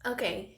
Okay,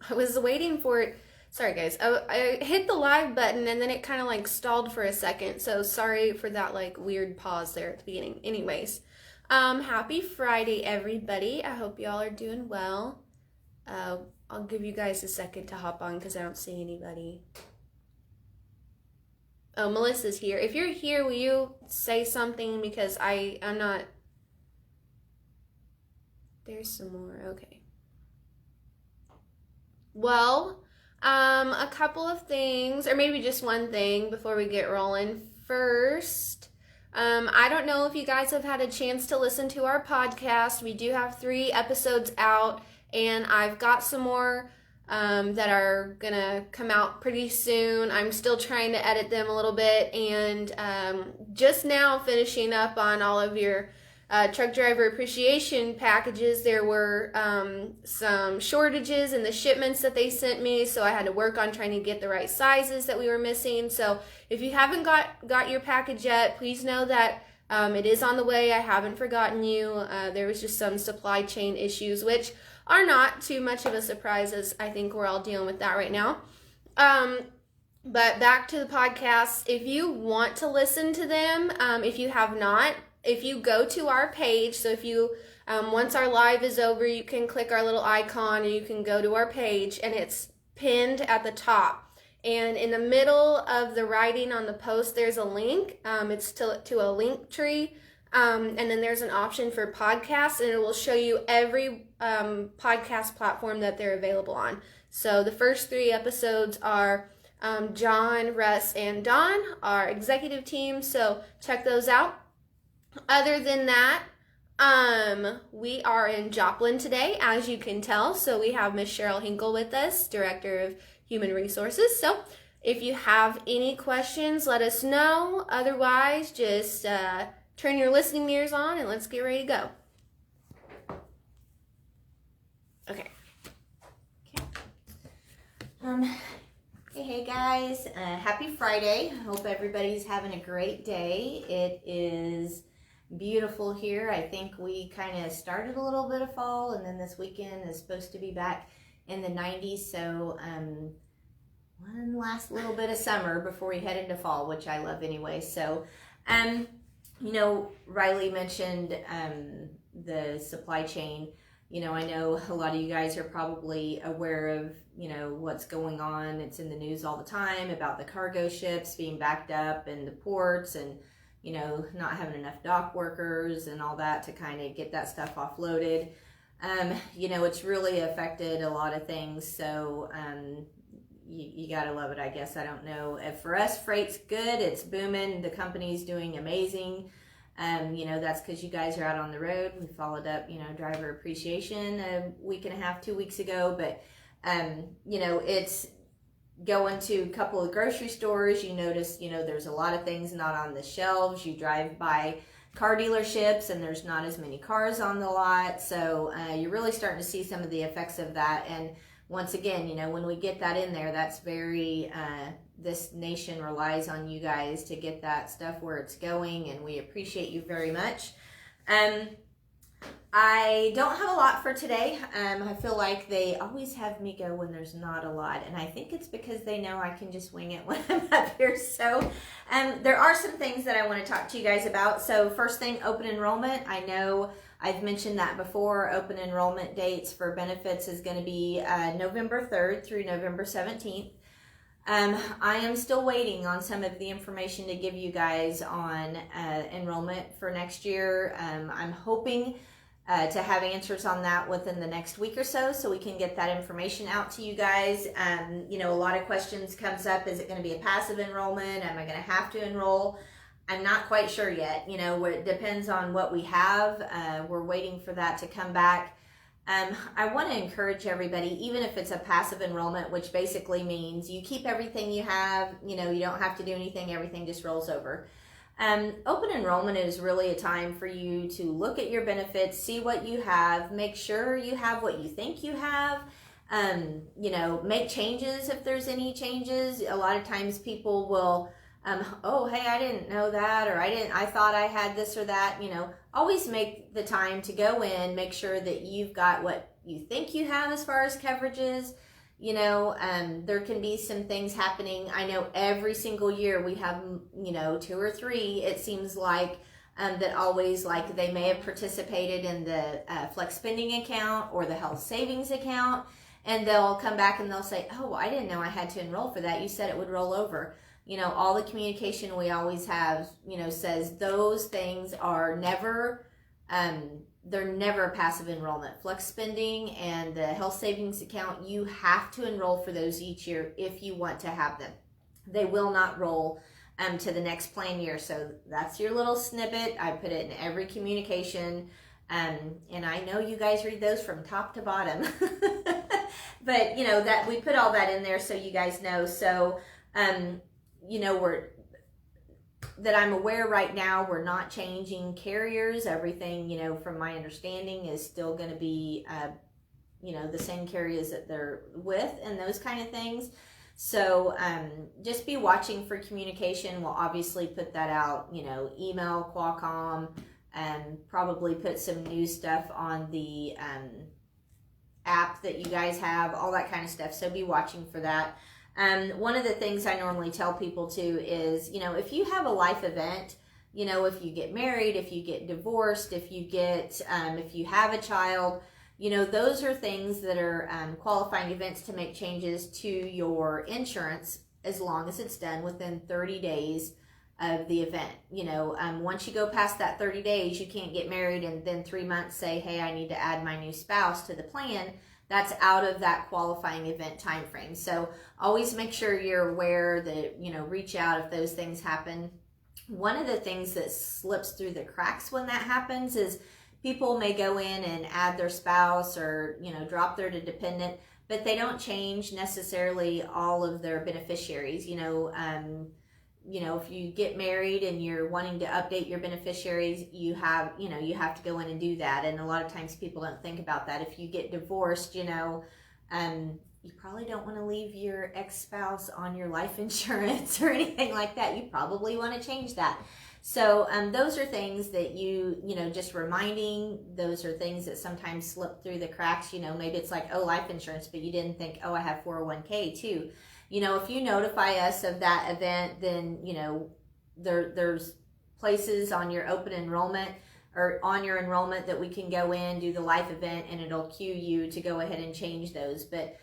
I was waiting for it. Sorry, guys. I hit the live button and then it kind of like stalled for a second. So sorry for that like weird pause there at the beginning. Anyways, happy Friday, everybody. I hope y'all are doing well. Uh, I'll give you guys a second to hop on because I don't see anybody. Oh, Melissa's here. If you're here, will you say something because I'm not. There's some more. Okay. Well, a couple of things, or maybe just one thing before we get rolling. First, I don't know if you guys have had a chance to listen to our podcast. We do have 3 episodes out, and I've got some more that are gonna come out pretty soon. I'm still trying to edit them a little bit, and just now finishing up on all of your truck driver appreciation packages. There were some shortages in the shipments that they sent me, so I had to work on trying to get the right sizes that we were missing. So if you haven't got your package yet, please know that it is on the way. I haven't forgotten you. There was just some supply chain issues, which are not too much of a surprise, as I think we're all dealing with that right now. But back to the podcast. If you want to listen to them, if you have not, if you go to our page, so if you, once our live is over, you can click our little icon and you can go to our page, and it's pinned at the top. And in the middle of the writing on the post, there's a link. It's to a link tree. And then there's an option for podcasts, and it will show you every podcast platform that they're available on. So the first 3 episodes are John, Russ, and Don, our executive team. So check those out. Other than that, we are in Joplin today, as you can tell. So we have Miss Cheryl Hinkle with us, Director of Human Resources. So if you have any questions, let us know. Otherwise, just turn your listening ears on and let's get ready to go. Okay. Hey guys, happy Friday. I hope everybody's having a great day. It is beautiful here. I think we kind of started a little bit of fall, and then this weekend is supposed to be back in the 90s. So one last little bit of summer before we head into fall, which I love anyway. So Riley mentioned the supply chain. I know a lot of you guys are probably aware of, what's going on. It's in the news all the time about the cargo ships being backed up in the ports, and not having enough dock workers and all that to kind of get that stuff offloaded. It's really affected a lot of things. So you gotta love it, I guess. I don't know. For us, freight's good. It's booming. The company's doing amazing. That's because you guys are out on the road. We followed up, driver appreciation a week and a half, 2 weeks ago. But, it's going to a couple of grocery stores. You notice, there's a lot of things not on the shelves. You drive by car dealerships and there's not as many cars on the lot. So you're really starting to see some of the effects of that. And once again, when we get that in there, that's very, this nation relies on you guys to get that stuff where it's going, and we appreciate you very much. I don't have a lot for today. I feel like they always have me go when there's not a lot, and I think it's because they know I can just wing it when I'm up here. So there are some things that I want to talk to you guys about. So first thing, open enrollment. I know I've mentioned that before. Open enrollment dates for benefits is going to be November 3rd through November 17th. I am still waiting on some of the information to give you guys on enrollment for next year. I'm hoping to have answers on that within the next week or so we can get that information out to you guys. A lot of questions comes up. Is it going to be a passive enrollment? Am I going to have to enroll? I'm not quite sure yet. It depends on what we have. We're waiting for that to come back. I want to encourage everybody, even if it's a passive enrollment, which basically means you keep everything you have, you don't have to do anything, everything just rolls over. Open enrollment is really a time for you to look at your benefits, see what you have, make sure you have what you think you have, make changes if there's any changes. A lot of times people will, oh, hey, I didn't know that, or I thought I had this or that. Always make the time to go in, make sure that you've got what you think you have as far as coverages. There can be some things happening. I know every single year we have, 2 or 3, it seems like, that always, like, they may have participated in the flex spending account or the health savings account, and they'll come back and they'll say, oh, I didn't know I had to enroll for that. You said it would roll over. All the communication we always have, says those things are never, they're never a passive enrollment. Flex spending and the health savings account, you have to enroll for those each year if you want to have them. They will not roll to the next plan year. So that's your little snippet. I put it in every communication. And I know you guys read those from top to bottom. But, that we put all that in there so you guys know. So, that I'm aware right now, we're not changing carriers. Everything, from my understanding, is still going to be, the same carriers that they're with and those kind of things. So just be watching for communication. We'll obviously put that out, email, Qualcomm, and probably put some new stuff on the app that you guys have, all that kind of stuff. So be watching for that. One of the things I normally tell people too is, if you have a life event, if you get married, if you get divorced, if you have a child, those are things that are qualifying events to make changes to your insurance, as long as it's done within 30 days of the event. Once you go past that 30 days, you can't get married and then 3 months say, hey, I need to add my new spouse to the plan. That's out of that qualifying event time frame. So always make sure you're aware that, reach out if those things happen. One of the things that slips through the cracks when that happens is people may go in and add their spouse or, drop their dependent, but they don't change necessarily all of their beneficiaries. If you get married and you're wanting to update your beneficiaries, you have to go in and do that. And a lot of times people don't think about that. If you get divorced, you probably don't want to leave your ex-spouse on your life insurance or anything like that. You probably want to change that. So those are things that just reminding. Those are things that sometimes slip through the cracks. Maybe it's like, oh, life insurance, but you didn't think, oh, I have 401k too. If you notify us of that event, then, there's places on your open enrollment or on your enrollment that we can go in, do the life event, and it'll cue you to go ahead and change those. But,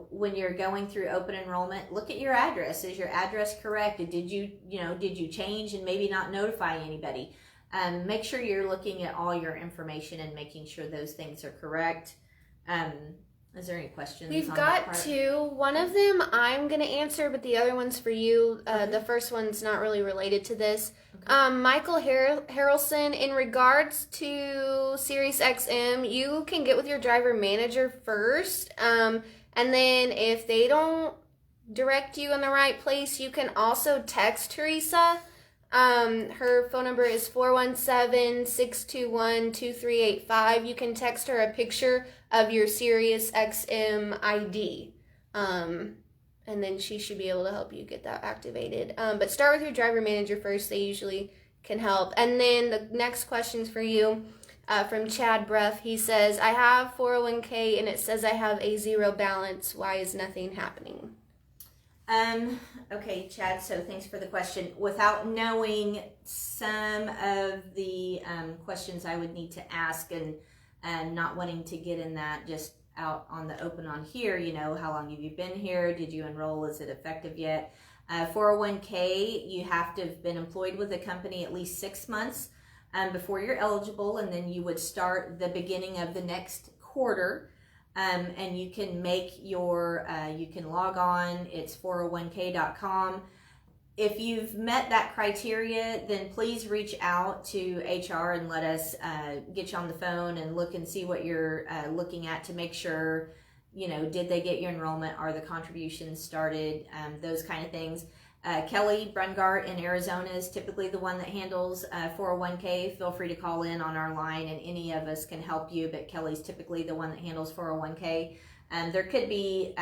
when you're going through open enrollment, look at your address. Is your address correct? Did you change and maybe not notify anybody? Make sure you're looking at all your information and making sure those things are correct. Is there any questions? We've got 2. One of them I'm going to answer, but the other one's for you. The first one's not really related to this. Okay. Michael Harrelson, in regards to Sirius XM, you can get with your driver manager first. And then if they don't direct you in the right place, you can also text Teresa. Her phone number is 417-621-2385. You can text her a picture of your Sirius XM ID. And then she should be able to help you get that activated. But start with your driver manager first. They usually can help. And then the next question's for you, from Chad Bruff. He says, I have 401k and it says I have a 0 balance. Why is nothing happening? Okay, Chad, so thanks for the question. Without knowing some of the questions I would need to ask and not wanting to get in that just out on the open on here, how long have you been here? Did you enroll? Is it effective yet? 401k, you have to have been employed with a company at least 6 months before you're eligible, and then you would start the beginning of the next quarter. And you can make your, you can log on, it's 401k.com. If you've met that criteria, then please reach out to HR and let us get you on the phone and look and see what you're looking at to make sure, did they get your enrollment? Are the contributions started? Those kind of things. Kelly Brungart in Arizona is typically the one that handles 401k. Feel free to call in on our line and any of us can help you, but Kelly's typically the one that handles 401k. There could be,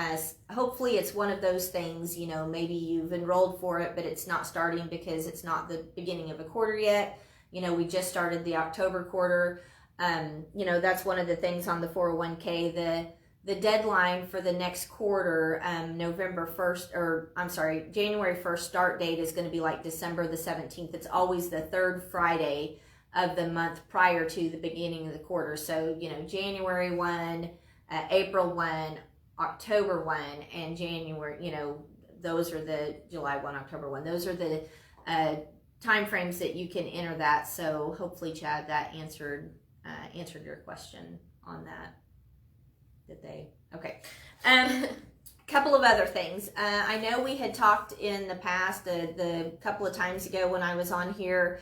hopefully it's one of those things, maybe you've enrolled for it, but it's not starting because it's not the beginning of a quarter yet. We just started the October quarter. That's one of the things on the 401k. The deadline for the next quarter, January 1st start date is going to be like December the 17th. It's always the third Friday of the month prior to the beginning of the quarter. So, January 1, April 1, October 1, and January, those are the July 1, October 1. Those are the time frames that you can enter that. So hopefully, Chad, that answered your question on that. Did they? Okay. Couple of other things. I know we had talked in the past, the couple of times ago when I was on here,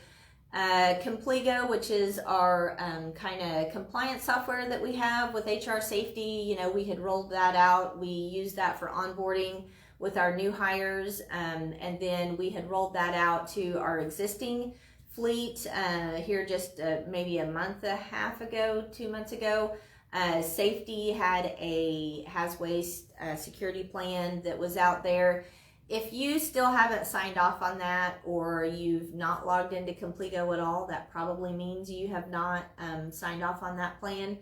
Compligo, which is our kind of compliance software that we have with HR safety. We had rolled that out. We used that for onboarding with our new hires, and then we had rolled that out to our existing fleet here just maybe a month and a half ago, 2 months ago. Safety had a waste security plan that was out there. If you still haven't signed off on that, or you've not logged into Compligo at all, that probably means you have not signed off on that plan.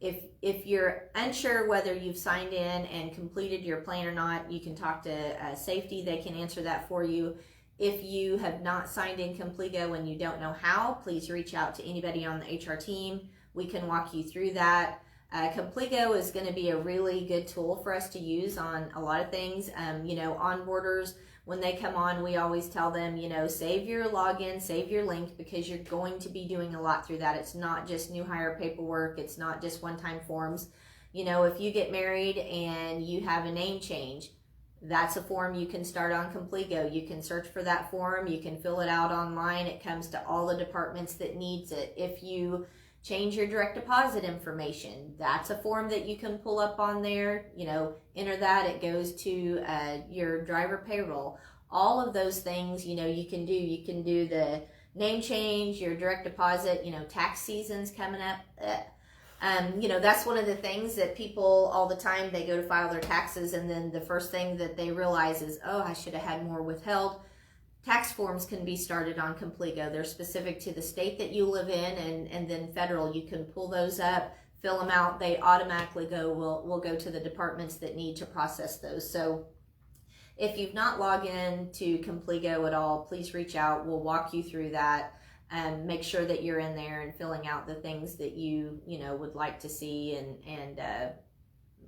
If you're unsure whether you've signed in and completed your plan or not, you can talk to safety. They can answer that for you. If you have not signed in Compligo and you don't know how, please reach out to anybody on the HR team. We can walk you through that. Compligo is going to be a really good tool for us to use on a lot of things. Onboarders, when they come on, we always tell them, save your login, save your link, because you're going to be doing a lot through that. It's not just new hire paperwork. It's not just one-time forms. If you get married and you have a name change, that's a form you can start on Compligo. You can search for that form. You can fill it out online. It comes to all the departments that needs it. If you change your direct deposit information, that's a form that you can pull up on there. Enter that. It goes to your driver payroll. All of those things, you can do. You can do the name change, your direct deposit. Tax season's coming up. That's one of the things that people all the time, they go to file their taxes, and then the first thing that they realize is, oh, I should have had more withheld. Tax forms can be started on Compligo. They're specific to the state that you live in, and then federal. You can pull those up, fill them out. They automatically will go to the departments that need to process those. So if you've not logged in to Compligo at all, please reach out. We'll walk you through that and make sure that you're in there and filling out the things that you would like to see, and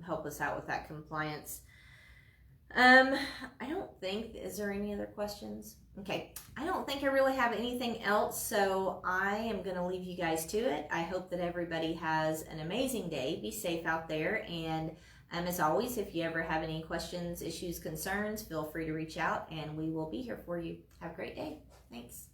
help us out with that compliance. I don't think, is there any other questions? Okay, I don't think I really have anything else, so I am going to leave you guys to it. I hope that everybody has an amazing day. Be safe out there, and as always, if you ever have any questions, issues, concerns, feel free to reach out, and we will be here for you. Have a great day. Thanks.